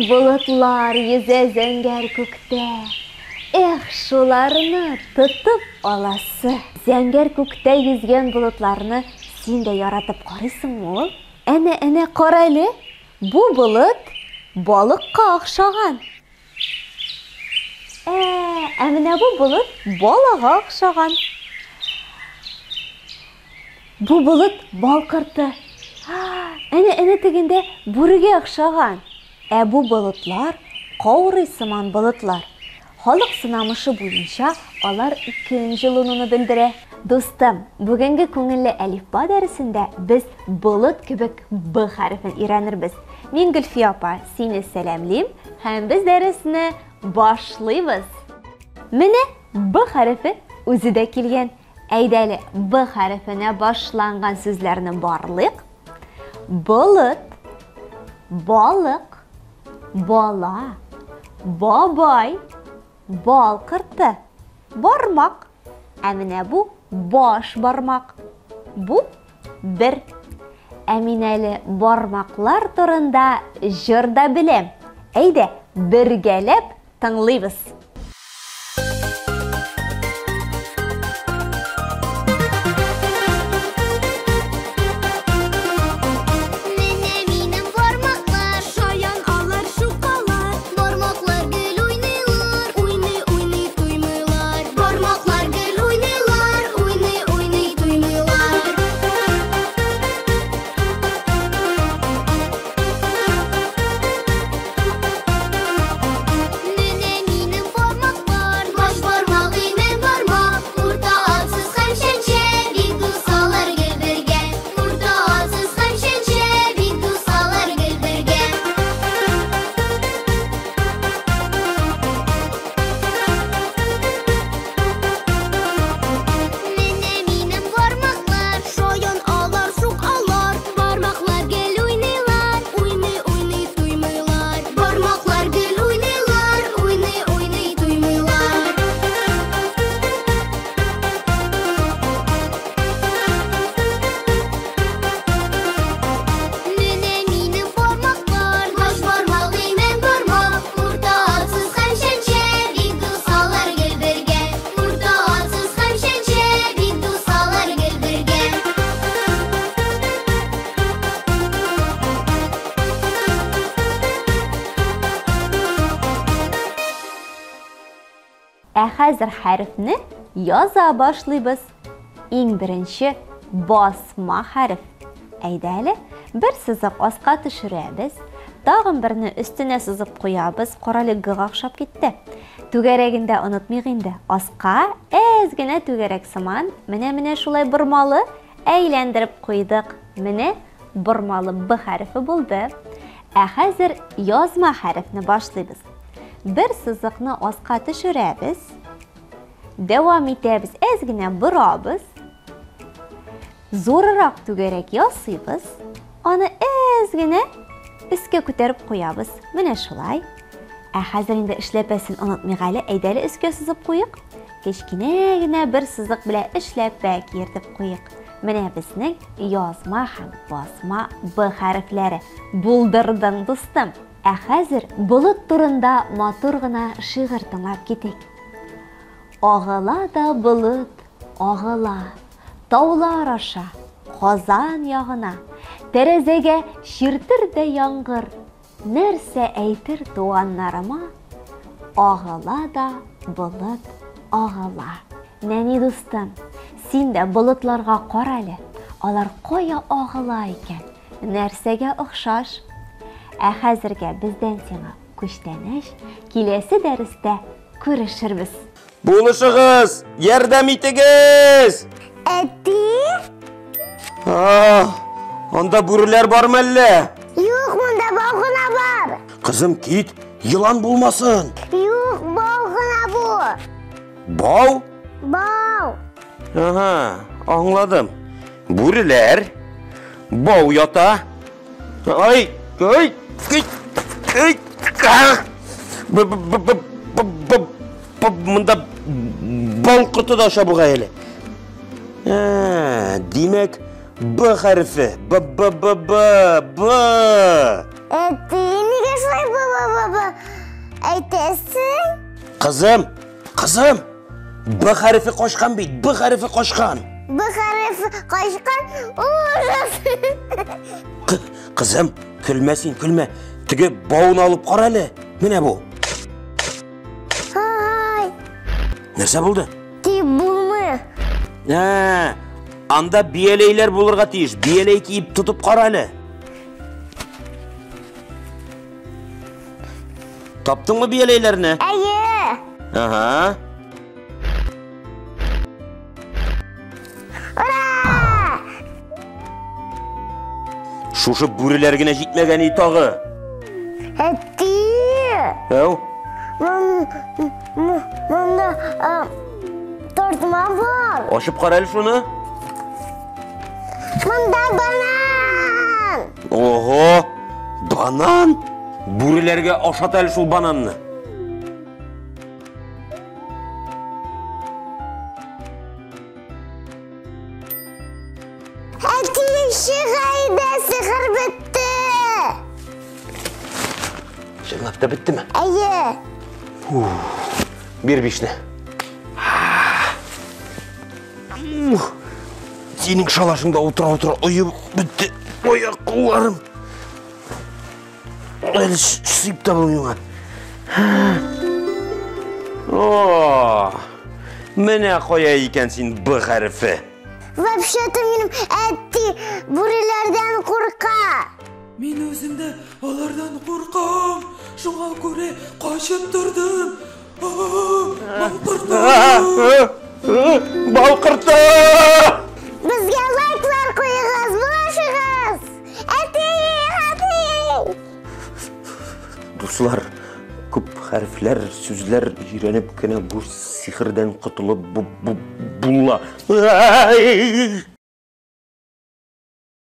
bulutlar yüze зәңгәр күктә. Шуларны тотып аласы. Зәңгәр күктә yüзгән булытларны син дә яратып карыйсыңмы? Әнә кара әле. Бу булыт балыкка охшаган. Менә бу булыт балага охшаган. Бу булыт балкырты. Әнә тегендә бүрегә охшаган. Бу булытлар каурый сыман булытлар. Халык сынамышы буенча алар 2 җылынуны белдерә. Достым, бүгенге күңелле әлифба дәресендә без булыт кебек Б хәрефен өйрәнербез. Мин Гөлфия апа, сине сәламлыйм һәм без дәресне башлыйбыз. Менә Б хәрефе үзе дә килгән. Әйдәле Б хәрефенә башланган сүзләрне барлык. Булыт, балык, бала, бабай, балкырты, бармак. Менә бу баш бармак. Бу бер. Мин әле бармаклар турында җырда беләм. Әйдә, бергәләп тыңлыйбыз. Хәзер хәрефне яза башлыйбыз. Иң беренче басма хәреф. Әйдәле, бер сызык аска төшерәбез. Тагын берне өстенә сызып куябыз. Каралы гыга охшап китте. Түгәрәгендә онытмыйк инде. Аска әз генә түгәрәк сыман, менә шулай бормалы әйләндереп куйдык. Менә бормалы Б хәрефе булды. Хәзер язма хәрефне башлыйбыз. Бер сызыкны аска төшерәбез. Дәвам итәбез, әз генә борабыз. Зорырак түгәрәк ясыйбыз. Аны әз генә өскә күтәреп куябыз. Менә шулай. Хәзер инде эшләпәсен онытмыйк әле, әйдәле өскә сызып куйык. Кечкенә генә бер сызык белән эшләпә киертеп куйык. Менә безнең язма һәм басма Б хәрефләре. Булдырдың, дустым. Хәзер булыт турында матур гына шигырь тыңлап китик. Агыла да булыт, агыла, таулар аша, Казан ягына, тәрәзәгә чиртер дә яңгыр, нәрсә әйтер туганнарыма? Агыла да булыт, агыла. Нәни дустым, син дә булытларга кара әле. Алар кая агыла икән? Нәрсәгә охшаш? Хәзергә бездән сиңа күчтәнәш, киләсе дәрестә күрешербез. Булышыгыз, ярдәм итегез! Әти? Анда бүреләр бармы әллә? Юк, монда бау гына бар. Кызым, кит, йылан булмасын. Юк, бау гына бу. Бау? Бау. Аңладым. Бүреләр, бау ята. Ай, Мында балкырты да шабуға әлі. Демек, Б хәрефе. Б. Әти, неге шулай aytasın? Kızım. B harfi qo'shgan beyt, B harfi qo'shgan. B harfi qo'shgan. Ужас. Kızım, kulma. Tigi bovni olib qarali. Mana bu. Hay. Narsa bo'ldi? Tibumi. Ha, anda biyeleyler bulurga tiyish. Biyeley kiyip tutup qarali. Topding mi biyeleylerini? Ayi. Aha. Ura! Şuşu burilergine jitmegen itogi. Hadi. Yo'q. Bunda tortma var. Oshib qarali shuni. Bunda banan. Oho! Banan! Burilerge oshatali shu bananni. Hadi şihayda sihir bitti. Şınlap da bitti mi? Ayi. Bir bişne. Senin şalaşında otura uyuyup bitti. Oya kollarım. Öyle sıyıp da uyuma. Oh, mene koya ikensin bu harfi. Вообще-то benim etti burilerden korkar. Men o'zimda ulardan qo'rqam. Shunga ko'ra qochib turdim. Balqırtı! Bizga like'lar qo'ying'iz, bulaşığız. Hadi. Dostlar, ko'p harflar, so'zlar öğrenip gene bu sihirden qutulib bulla.